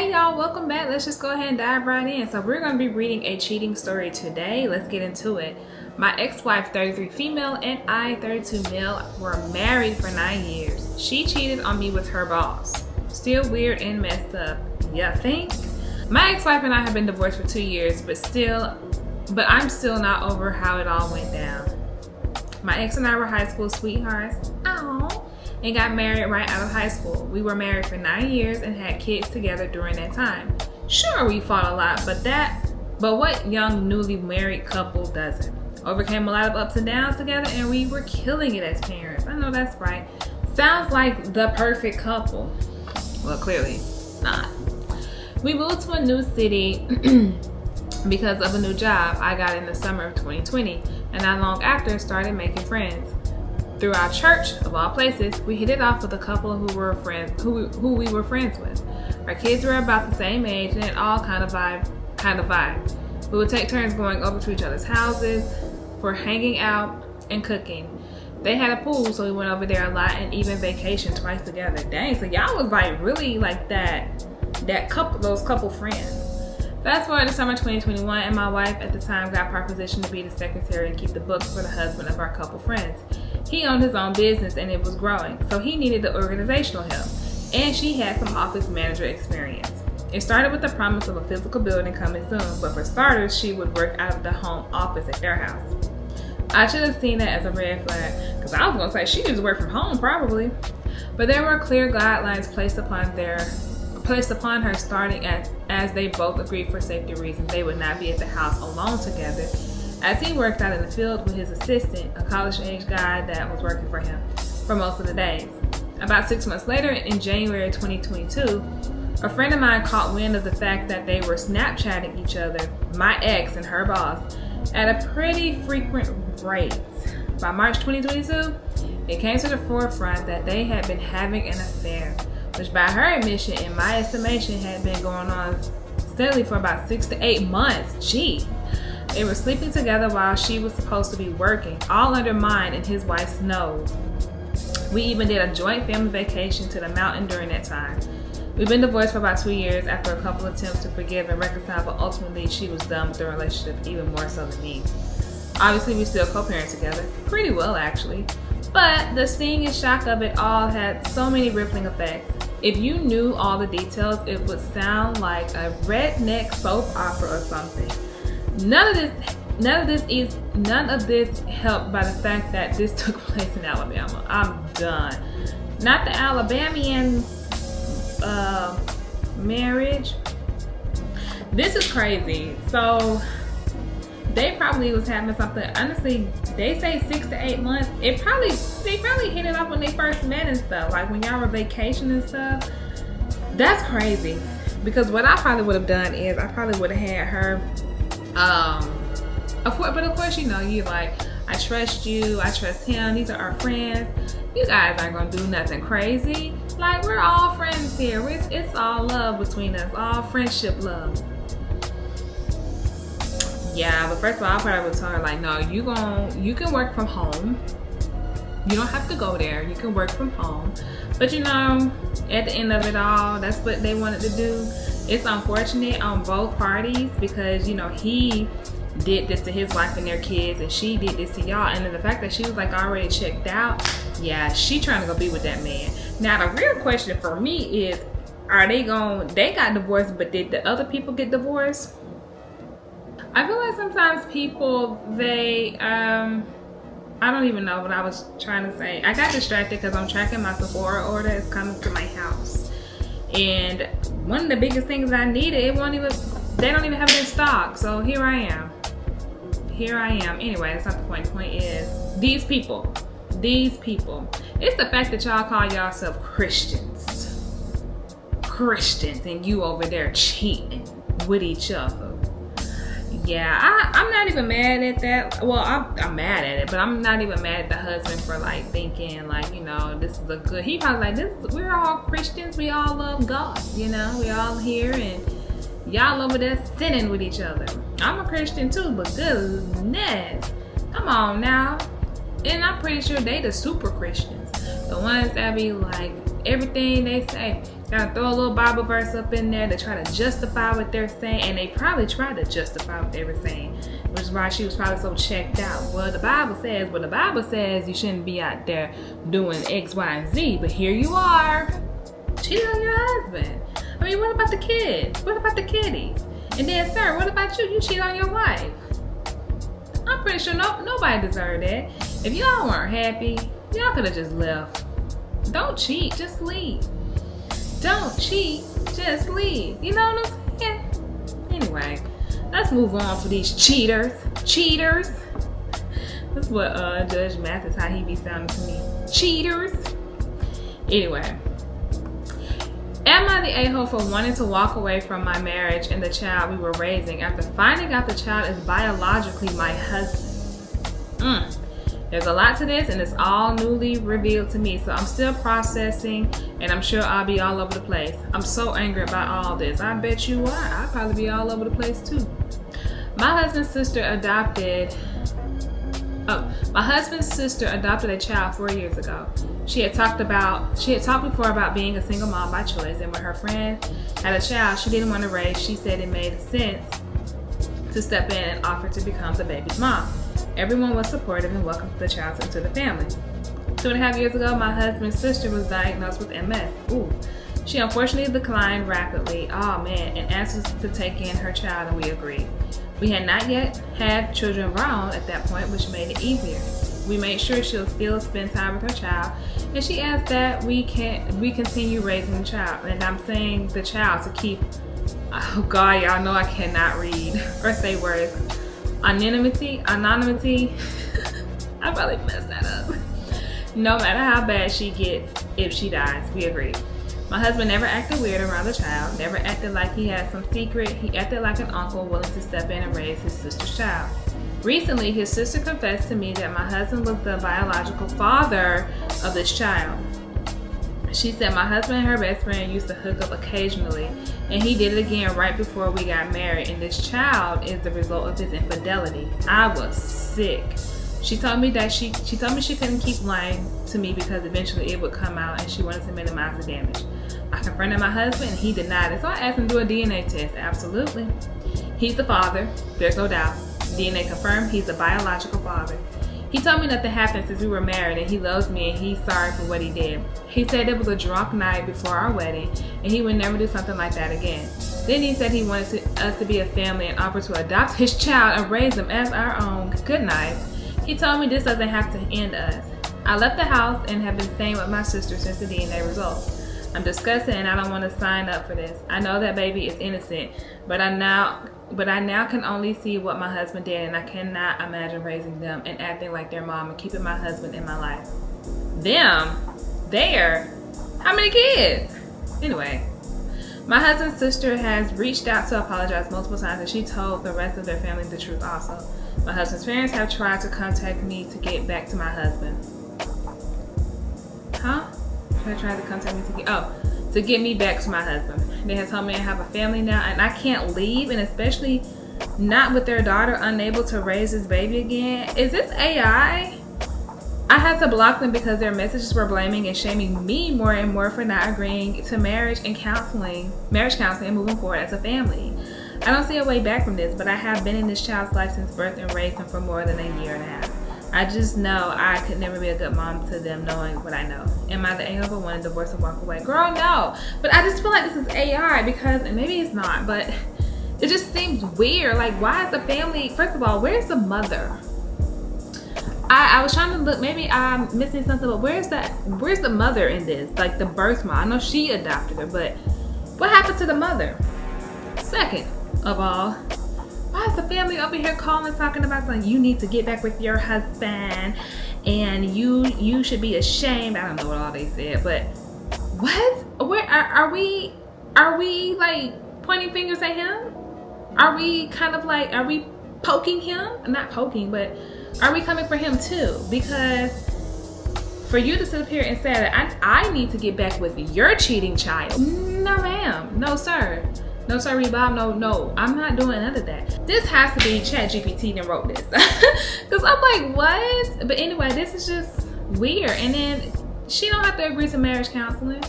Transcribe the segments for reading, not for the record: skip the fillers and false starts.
Hey y'all, welcome back. Let's just go ahead and dive right in. So we're going to be reading a cheating story today. Let's get into it. My ex-wife, 33 female, and I, 32 male, were married for 9 years. She cheated on me with her boss. Still weird and messed up. You think? My ex-wife and I have been divorced for 2 years, but I'm still not over how it all went down. My ex and I were high school sweethearts. Aww. And got married right out of high school. We were married for 9 years and had kids together during that time. Sure, we fought a lot, but what young newly married couple doesn't? Overcame a lot of ups and downs together, and we were killing it as parents. I know that's right. Sounds like the perfect couple. Well, clearly it's not. We moved to a new city because of a new job I got in the summer of 2020, and not long after started making friends. Through our church, of all places, we hit it off with a couple who we were friends with. Our kids were about the same age, and it all kind of vibe. We would take turns going over to each other's houses for hanging out and cooking. They had a pool, so we went over there a lot and even vacationed twice together. Dang, so y'all was like really like those couple friends. Fast forward to summer 2021, and my wife at the time got propositioned to be the secretary and keep the books for the husband of our couple friends. He owned his own business and it was growing, so he needed the organizational help, and she had some office manager experience. It started with the promise of a physical building coming soon, but for starters, she would work out of the home office at their house. I should have seen that as a red flag, because I was going to say she needs to work from home probably, but there were clear guidelines placed upon her starting as they both agreed for safety reasons they would not be at the house alone together, as he worked out in the field with his assistant, a college-age guy that was working for him for most of the days. About 6 months later, in January 2022, a friend of mine caught wind of the fact that they were Snapchatting each other, my ex and her boss, at a pretty frequent rate. By March 2022, it came to the forefront that they had been having an affair, which by her admission, in my estimation, had been going on steadily for about 6 to 8 months. Gee. They were sleeping together while she was supposed to be working, all under mine and his wife's nose. We even did a joint family vacation to the mountain during that time. We've been divorced for about 2 years after a couple attempts to forgive and reconcile, but ultimately she was done with the relationship even more so than me. Obviously, we still co-parent together, pretty well actually, but the sting and shock of it all had so many rippling effects. If you knew all the details, it would sound like a redneck soap opera or something. None of this helped by the fact that this took place in Alabama. I'm done. Not the Alabamian marriage. This is crazy. So they probably was having something. Honestly, they say 6 to 8 months. They probably hit it off when they first met and stuff. Like when y'all were vacation and stuff. That's crazy. Because what I probably would have done is I probably would have had her. But of course, you like, I trust you, I trust him, these are our friends. You guys aren't gonna do nothing crazy. Like, we're all friends here. It's all love between us, all friendship love. Yeah, but first of all, I probably would tell her like, no, you can work from home. You don't have to go there. You can work from home. But at the end of it all, that's what they wanted to do. It's unfortunate on both parties because, he did this to his wife and their kids, and she did this to y'all. And then the fact that she was like already checked out, yeah, she trying to go be with that man. Now, the real question for me is, they got divorced, but did the other people get divorced? I feel like sometimes people, I don't even know what I was trying to say. I got distracted because I'm tracking my Sephora order. It's coming to my house. And one of the biggest things I needed, they don't even have it in stock. So here I am. Anyway, that's not the point. The point is, these people. It's the fact that y'all call yourself Christians, and you over there cheating with each other. Yeah, I'm not even mad at that. Well, I'm mad at it, but I'm not even mad at the husband for like thinking like, this is a good. He probably like, we're all Christians. We all love God. We all here, and y'all over there sinning with each other. I'm a Christian too, but goodness, come on now. And I'm pretty sure they the super Christians, the ones that be like everything they say. Gotta throw a little Bible verse up in there to try to justify what they're saying, and they probably tried to justify what they were saying, which is why she was probably so checked out. Well, the Bible says you shouldn't be out there doing X, Y, and Z, but here you are, cheating on your husband. I mean, what about the kids? What about the kiddies? And then, sir, what about you? You cheat on your wife. I'm pretty sure nobody deserved that. If y'all weren't happy, y'all could have just left. Don't cheat, just leave. Don't cheat, just leave. You know what I'm saying? Anyway, let's move on for these cheaters. Cheaters. That's what Judge Mathis, how he be sounding to me. Cheaters. Anyway. Am I the a-hole for wanting to walk away from my marriage and the child we were raising after finding out the child is biologically my husband? There's a lot to this, and it's all newly revealed to me, so I'm still processing, and I'm sure I'll be all over the place. I'm so angry about all this. I bet you are. I'll probably be all over the place too. My husband's sister adopted a child 4 years ago. She had talked before about being a single mom by choice, and when her friend had a child she didn't want to raise, she said it made sense to step in and offer to become the baby's mom. Everyone was supportive and welcomed the child into the family. 2.5 years ago, my husband's sister was diagnosed with MS. She unfortunately declined rapidly, and asked us to take in her child, and we agreed. We had not yet had children of our own at that point, which made it easier. We made sure she'll still spend time with her child, and she asked that we continue raising the child. And I'm saying the child to keep, oh God, y'all know I cannot read or say words. Anonymity, I probably messed that up. No matter how bad she gets, if she dies, we agreed. My husband never acted weird around the child, never acted like he had some secret. He acted like an uncle willing to step in and raise his sister's child. Recently, his sister confessed to me that my husband was the biological father of this child. She said my husband and her best friend used to hook up occasionally, and he did it again right before we got married, and this child is the result of his infidelity. I was sick. She told me that she couldn't keep lying to me because eventually it would come out, and she wanted to minimize the damage. I confronted my husband and he denied it, so I asked him to do a DNA test. Absolutely. He's the father, there's no doubt. DNA confirmed he's a biological father. He told me nothing happened since we were married, and he loves me and he's sorry for what he did. He said it was a drunk night before our wedding and he would never do something like that again. Then he said he wanted us to be a family and offered to adopt his child and raise him as our own. Good night. He told me this doesn't have to end us. I left the house and have been staying with my sister since the DNA results. I'm disgusted and I don't want to sign up for this. I know that baby is innocent, but I now can only see what my husband did, and I cannot imagine raising them and acting like their mom and keeping my husband in my life. Them? There? How many kids? Anyway, my husband's sister has reached out to apologize multiple times, and she told the rest of their family the truth also. My husband's parents have tried to contact me to get back to my husband. Huh? They tried to contact me to get me back to my husband. They have told me I have a family now and I can't leave, and especially not with their daughter unable to raise this baby again. Is this AI? I had to block them because their messages were blaming and shaming me more and more for not agreeing to marriage counseling and moving forward as a family. I don't see a way back from this, but I have been in this child's life since birth and raised him for more than a year and a half. I just know I could never be a good mom to them knowing what I know. Am I the a-hole one to divorce and walk away? Girl, no. But I just feel like this is AI because, and maybe it's not, but it just seems weird. Like, why is the family, first of all, where's the mother? I was trying to look, maybe I'm missing something, but where's the mother in this? Like the birth mom. I know she adopted her, but what happened to the mother? Second of all, why is the family over here calling, talking about something? You need to get back with your husband, and you should be ashamed. I don't know what all they said, but what? Where are we like pointing fingers at him? Are we kind of like, are we poking him? Not poking, but are we coming for him too? Because for you to sit up here and say that I need to get back with your cheating child. No ma'am, no sir. No, sorry, Bob. No, I'm not doing none of that. This has to be ChatGPT that wrote this. Because I'm like, what? But anyway, this is just weird. And then she don't have to agree to marriage counseling.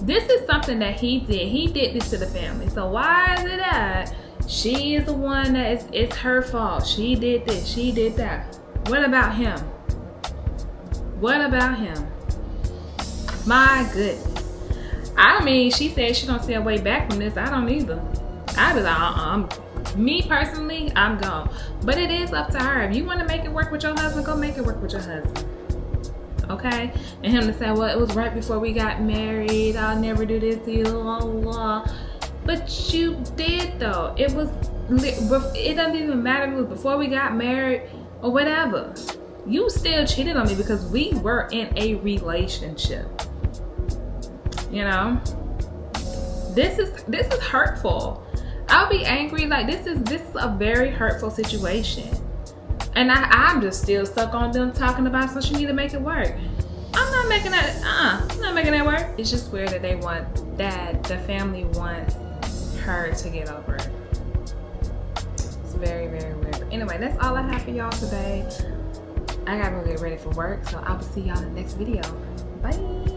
This is something that he did. He did this to the family. So why is it that she is the one that it's her fault? She did this, she did that. What about him? What about him? My goodness. I mean, she said she don't see a way back from this. I don't either. I'd be like, me personally, I'm gone. But it is up to her. If you want to make it work with your husband, go make it work with your husband. Okay? And him to say, well, it was right before we got married. I'll never do this to you. Blah, blah. But you did, though. It doesn't even matter if it was before we got married or whatever. You still cheated on me because we were in a relationship. You know? This is hurtful. I'll be angry. Like, this is a very hurtful situation. And I'm just still stuck on them talking about social media to make it work. I'm not making that, I'm not making that work. It's just weird that the family wants her to get over it. It's very, very weird. But anyway, that's all I have for y'all today. I gotta go get ready for work, so I will see y'all in the next video. Bye.